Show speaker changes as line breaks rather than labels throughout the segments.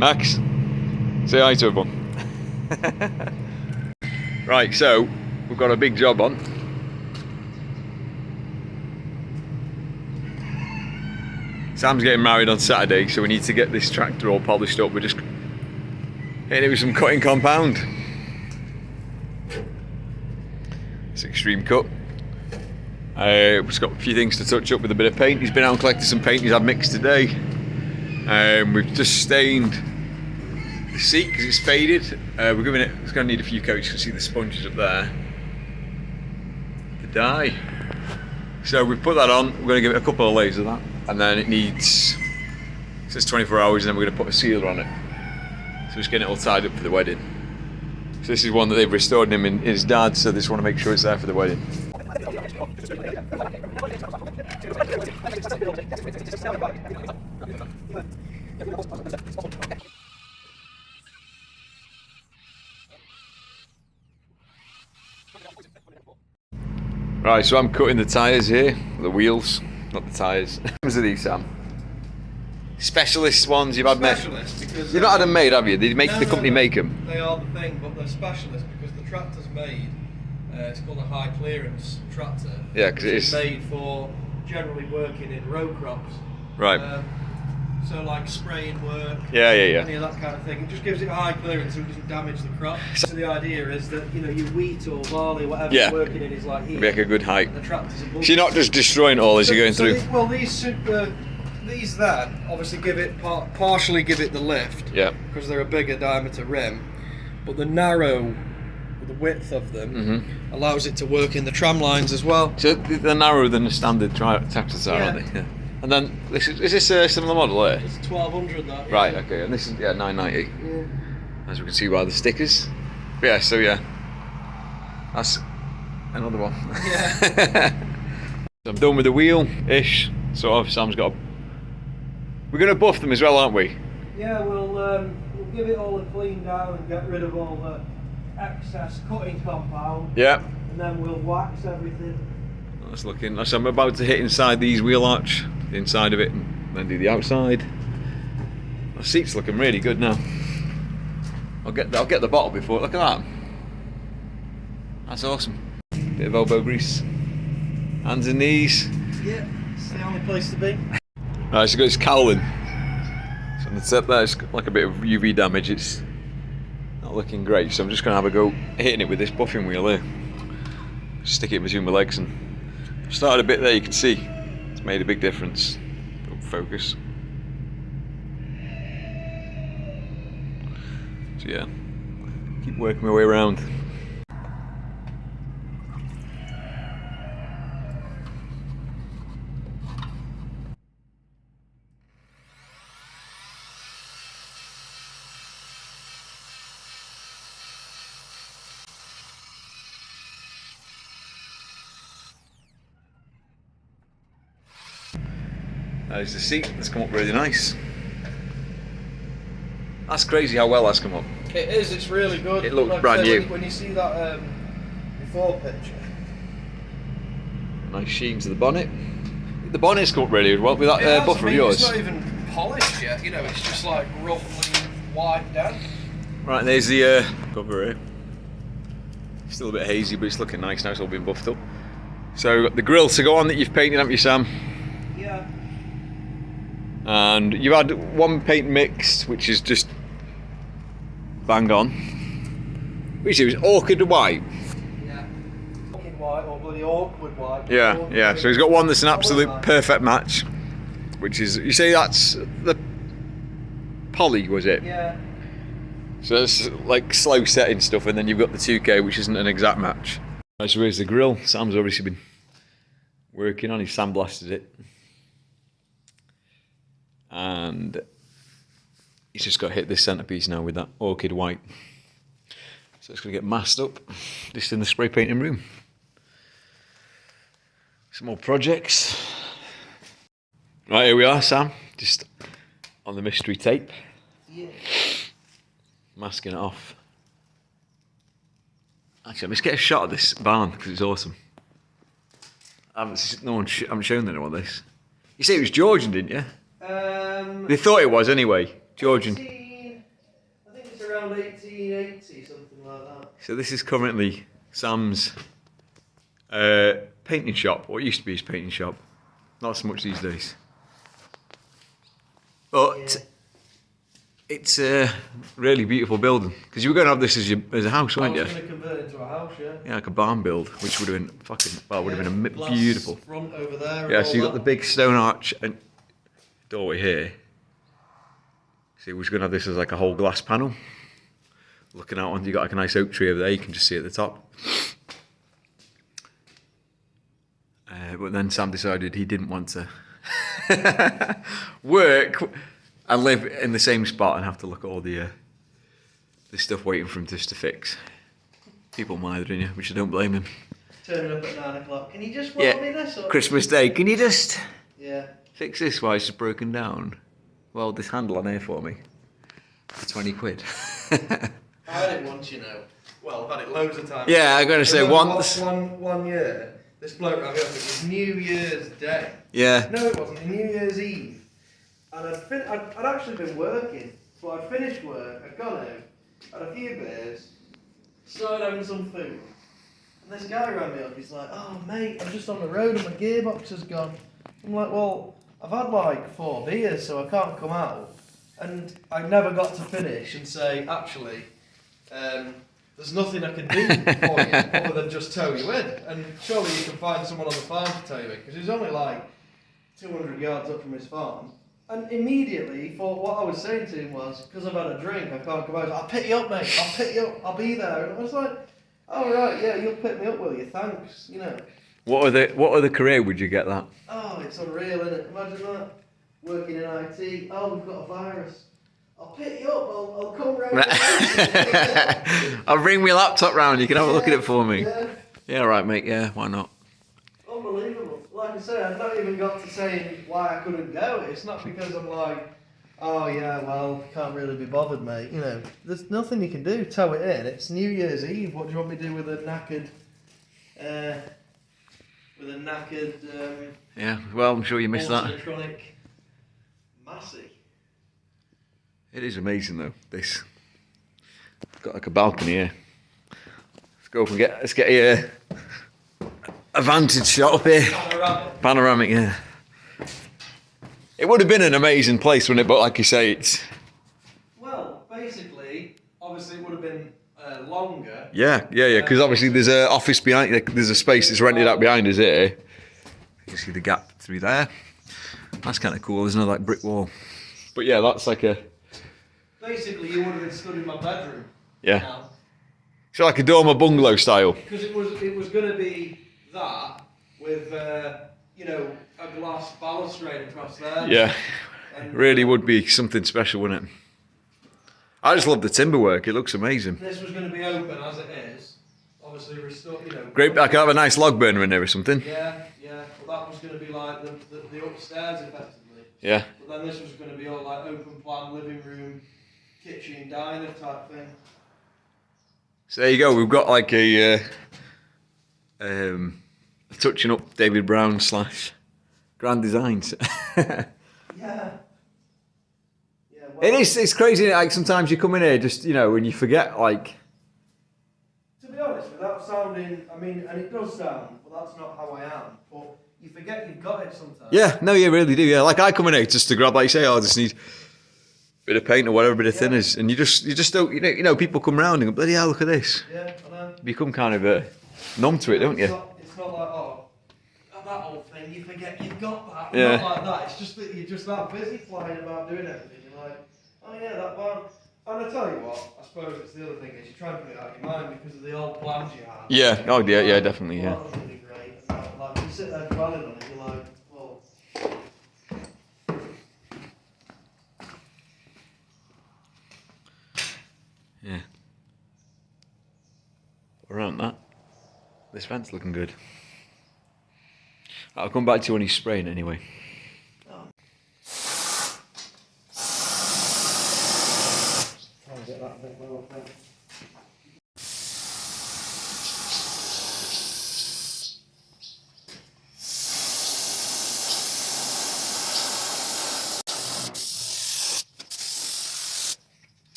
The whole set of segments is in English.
Max, say hi to everyone. Right, so we've got a big job on. Sam's getting married on Saturday, so we need to get this tractor all polished up. We're just hitting it with some cutting compound. It's Extreme Cut. We've just got a few things to touch up with a bit of paint. He's been out and collected some paint he's had mixed today. We've just stained the seat because it's faded. We're giving it, it's going to need a few coats. You can see the sponges up there. The dye. So we've put that on. We're going to give it a couple of layers of that. And then it needs, it says 24 hours, and then we're going to put a sealer on it. So just getting it all tied up for the wedding. So this is one that they've restored him in his dad, so they just want to make sure it's there for the wedding. Right, so I'm cutting the tyres here, the wheels, not the tyres. What are these, Sam? Specialist ones you've had
specialist made? Because
you've not had them made, have you? Did the company make them?
They are the thing, but they're specialist because the tractor's made, it's called a high clearance tractor.
Yeah, because
it's made for generally working in row crops.
Right.
So like spraying work,
yeah.
any of that kind of thing. It just gives it a high clearance so it doesn't damage the crop. So the idea is that, you know, your wheat or barley, whatever you're working in is like here.
Make a good height.
The tractor's above.
So you're not just destroying it all as you're going through?
These then obviously give it partially give it the lift.
Yeah.
Because they're a bigger diameter rim, but the narrow, the width of them allows it to work in the tram lines as well.
So they're narrower than the standard tractors are, aren't they? Yeah. And then is this a similar model here?
It's 1200 that. Yeah.
Right. Okay. And this is 990. Yeah. As we can see by the stickers. But yeah. So yeah. That's another one.
Yeah.
So I'm done with the wheel-ish. Sort of. Sam's got. We're going to buff them as well, aren't we?
Yeah. We'll give it all a clean down and get rid of all the excess cutting compound.
Yeah.
And then we'll wax everything.
That's looking. So I'm about to hit inside these wheel arch, the inside of it, and then do the outside. The seat's looking really good now. I'll get the bottle before. Look at that. That's awesome. Bit of elbow grease. Hands and knees.
Yeah, it's the only place to be.
Right, so it's cowling. So on the tip there, it's like a bit of UV damage. It's not looking great, so I'm just going to have a go hitting it with this buffing wheel here. Stick it between my legs and started a bit there. You can see it's made a big difference. Focus. So yeah, keep working my way around. There's the seat that's come up really nice. That's crazy how well that's come up.
It is, it's really good.
It looks brand new.
When you see that before picture.
Nice sheen to the bonnet. The bonnet's come up really well with that buffer of yours.
It's not even polished yet, you know, it's just like roughly wiped down.
Right, there's the cover here. Still a bit hazy, but it's looking nice now, it's all been buffed up. So the grille to go on that you've painted, haven't you, Sam?
Yeah.
And you've had one paint mixed, which is just bang on. Which is orchid white.
Yeah. Orchid white or bloody awkward white.
Yeah. So he's got one that's an absolute perfect match, which is, you say that's the poly, was it?
Yeah.
So that's like slow setting stuff, and then you've got the 2K, which isn't an exact match. Right, so here's the grill. Sam's obviously been working on. He sandblasted it. And he's just got to hit this centerpiece now with that orchid white. So it's going to get masked up just in the spray painting room. Some more projects. Right, here we are, Sam, just on the mystery tape.
Yeah.
Masking it off. Actually, let's get a shot of this barn because it's awesome. I haven't shown anyone this. You say it was Georgian, didn't you? They thought it was anyway. Georgian.
around 1880, something like that.
So this is currently Sam's painting shop. What used to be his painting shop. Not so much these days. But it's a really beautiful building. Because you were going to have this as a house, weren't you?
I was going to convert it into a house, yeah.
Yeah, like a barn build, which would have been fucking, well, would have been
Glass
beautiful.
front over there.
Yeah,
and
so
all
you got
that.
the big stone arch and doorway here. So he was going to have this as like a whole glass panel. Looking out on, you got like a nice oak tree over there, you can just see at the top. But then Sam decided he didn't want to work and live in the same spot and have to look at all the stuff waiting for him just to fix. People mithering you, which I don't blame him.
Turning up at 9 o'clock. Can you just weld me this? Or?
Christmas Day, can you just
Yeah.
fix this while it's just broken down? Well, this handle on here for me. For 20 quid.
I had it once, you know. Well, I've had it loads of times.
Yeah, I gotta say
Remember
once.
One year, this bloke rang me up. It was New Year's Day.
Yeah.
No, it wasn't. New Year's Eve. And I'd actually been working. So I'd finished work, I'd gone home, had a few beers, started having some food. And this guy rang me up. He's like, "Oh, mate, I'm just on the road and my gearbox has gone." I'm like, "Well, I've had like 4 beers, so I can't come out." And I never got to finish and say, "Actually, there's nothing I can do for you other than just tow you in. And surely you can find someone on the farm to tow you in." Because he was only like 200 yards up from his farm. And immediately he thought what I was saying to him was, because I've had a drink, I can't come out. "I'll pick you up, mate. I'll pick you up. I'll be there." And I was like, "Oh, right, yeah, you'll pick me up, will you? Thanks." You know.
What other career would you get that?
Oh, it's unreal, isn't it? Imagine that. Working in IT. "Oh, we've got a virus. I'll pick you up. I'll come round."
I'll bring my laptop round, you can have a look at it for me.
Yeah.
Yeah, right, mate, yeah, why not?
Unbelievable. Like I say, I've not even got to saying why I couldn't go. It's not because I'm like, "Oh yeah, well, can't really be bothered, mate." You know, there's nothing you can do. Tow it in. It's New Year's Eve. What do you want me to do with a knackered,
Yeah, well, I'm sure you missed that.
Ultratronic Massey?
It is amazing though, this. It's got like a balcony here. Let's get a vantage shot up here. Panoramic, yeah. It would have been an amazing place, wouldn't it? But like you say, it's...
Well, basically, obviously it would have been longer.
Yeah, because obviously there's an office behind, there's a space that's rented out behind us here. You can see the gap through there. That's kind of cool, there's another like brick wall. But yeah, that's like a...
Basically, you would have been stood in my bedroom.
Yeah.
Now.
So like a dormer bungalow style.
Because it was going to be that with you know, a glass balustrade across there.
Yeah,
And,
really would be something special, wouldn't it? I just love the timber work, it looks amazing.
This was going to be open as it is. Obviously, restored. You know.
Great, I could have a nice log burner in there or something.
Yeah. Well, that was going to be like the upstairs, effectively.
Yeah.
But then this was going to be all like open plan, living room, kitchen, diner type thing.
So there you go, we've got like a touching up David Brown / Grand Designs.
Yeah. Well,
It's crazy, isn't it? Like sometimes you come in here just, you know, and you forget like...
To be honest, without sounding, I mean, and it does sound, well, that's not how I am, but you forget you've got it sometimes.
Yeah, no, you really do, yeah. Like I come in here just to grab, like you say, I just need a bit of paint or whatever, a bit of thinners, and you just don't, you know, people come round and go, bloody hell, look at this.
Yeah, I know.
You become kind of numb to it, don't you?
It's not like, oh, that old thing, you forget you've got that.
Yeah.
Not like that, it's just that you're just that busy flying about doing everything. You're like, oh yeah, that barn. And I tell you what, I suppose it's the other thing is you try and put it out of your mind because of the old plans you had.
Yeah, oh yeah, definitely, yeah.
Well, that was really great. And now, like, you sit there dwelling on it, you're like, well,
Yeah. Around that, this vent's looking good. I'll come back to you when he's spraying anyway.
try and get that a bit well, I think.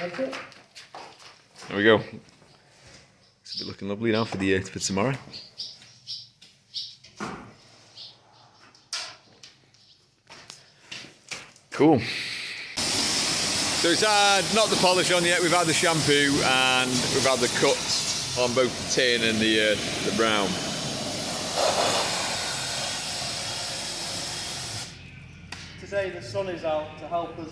There we go. It's a bit looking lovely now for the for tomorrow. Cool. So it's had not the polish on yet. We've had the shampoo and we've had the cuts on both the tin and the brown.
Today the sun is out to help us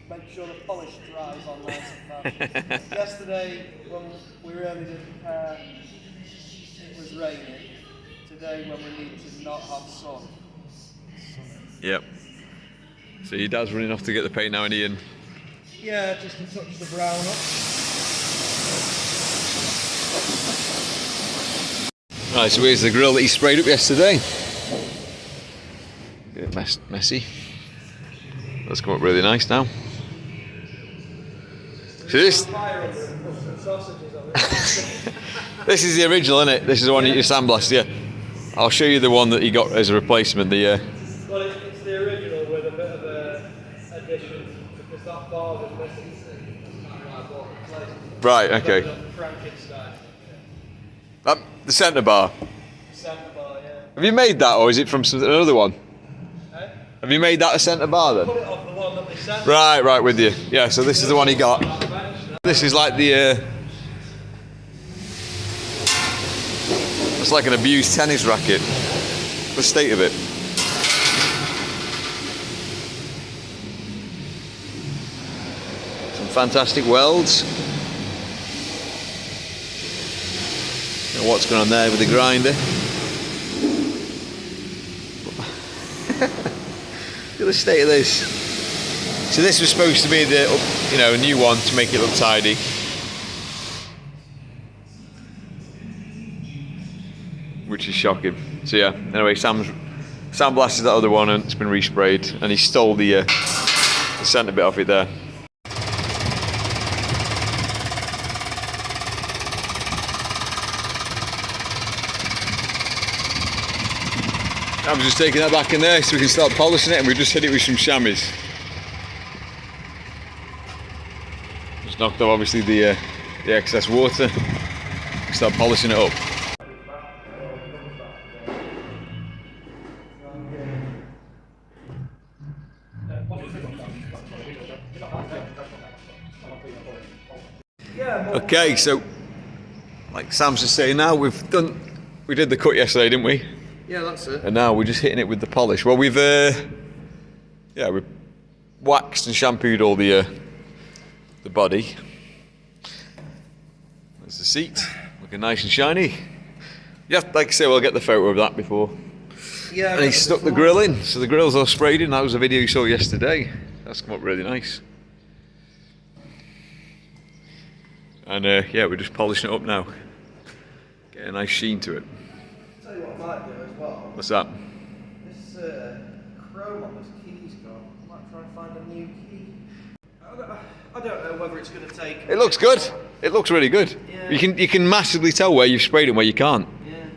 make sure the polish dries on nice and fast. Yesterday when we really didn't care, it was raining. Today when we need to not have sun.
Yep. So your dad's running off to get the paint now, and Ian.
Yeah, just to touch the brown up.
Right, so here's the grill that he sprayed up yesterday. Bit messy. That's come up really nice now. So this this is the original, isn't it? This is the one you sandblasted, yeah. I'll show you the one that he got as a replacement.
Well, it's the original with a bit of a addition because that bar was missing.
Right, okay.
Frankenstein.
The centre bar.
Centre bar, yeah.
Have you made that, or is it from another one?
Eh?
Have you made that a centre bar then?
Put it off the one that we sent.
Right, with you. Yeah, so this is the one he got. This is like the. It's like an abused tennis racket. The state of it. Some fantastic welds. Don't know what's going on there with the grinder. Look at the state of this. So this was supposed to be the, new one to make it look tidy. Which is shocking. So yeah, anyway, Sam blasted that other one and it's been resprayed, and he stole the centre bit off it there. I'm just taking that back in there so we can start polishing it, and we just hit it with some chamois. Just knocked off obviously the excess water. Start polishing it up. Okay, so like Sam's just saying now, we did the cut yesterday, didn't we?
Yeah, that's it.
And now we're just hitting it with the polish. Well, we've waxed and shampooed all the body. There's the seat, looking nice and shiny. Yeah, like I say, we'll get the photo of that before.
Yeah.
And he stuck the grill in, so the grill's all sprayed in. That was the video you saw yesterday. That's come up really nice. And yeah, we're just polishing it up now. Get a nice sheen to it.
I'll tell you what I might do as well.
What's that?
This chrome on this key's gone. I might try and find a new key. I don't know whether it's going to take.
It looks good. It looks really good.
Yeah.
You can massively tell where you've sprayed and where you can't.
Yeah.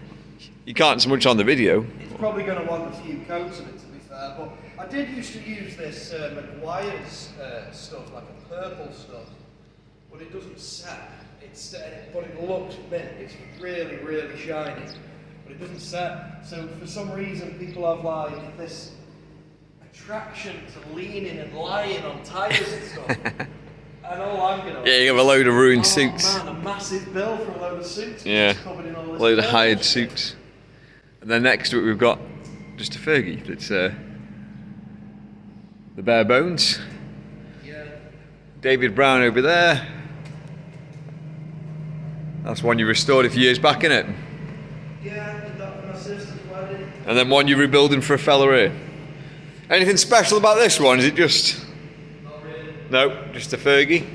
You can't so much on the video.
It's probably going to want a few coats of it, to be fair. But I did used to use this McGuire's stuff, like a purple stuff. But it doesn't set. But it looks mint. It's really, really shiny. But it doesn't set. So for some reason, people have like this attraction to leaning and lying on tyres and stuff. And all I'm gonna.
Yeah, you have a load of ruined suits.
Man, a massive bill for a load of suits.
Yeah,
covered in all this
load of
dirt.
hired suits. And then next to it, we've got just a Fergie. That's the bare bones.
Yeah.
David Brown over there. That's one you restored a few years back, innit?
Yeah, I did that for my sister's wedding.
And then one you're rebuilding for a fella here. Anything special about this one? Is it just...
Not really.
No, just a Fergie.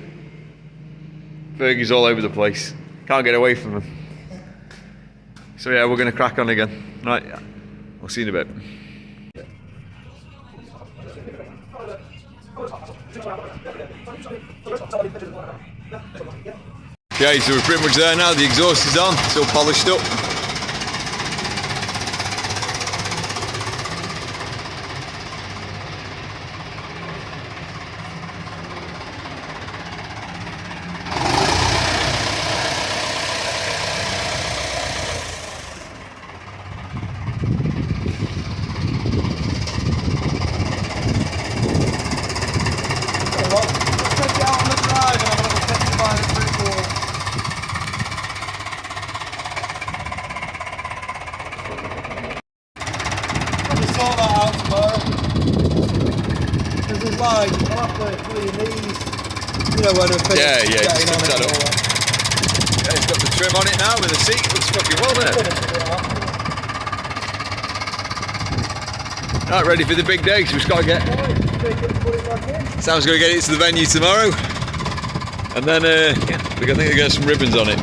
Fergie's all over the place. Can't get away from them. So yeah, we're going to crack on again. Right, I'll see you in a bit. Okay, so we're pretty much there now. The exhaust is on, it's all polished up.
like, I'll have to clean these, you know, when I finish
Yeah, just
getting on
fix that
it and
up.
all that.
Yeah, it's got the trim on it now with the seat. Looks fucking well, doesn't it? Right, ready for the big day, so we've just got to get.
Put it back in.
Sam's going to get it to the venue tomorrow. And then, yeah, I think they're going to get some ribbons on it.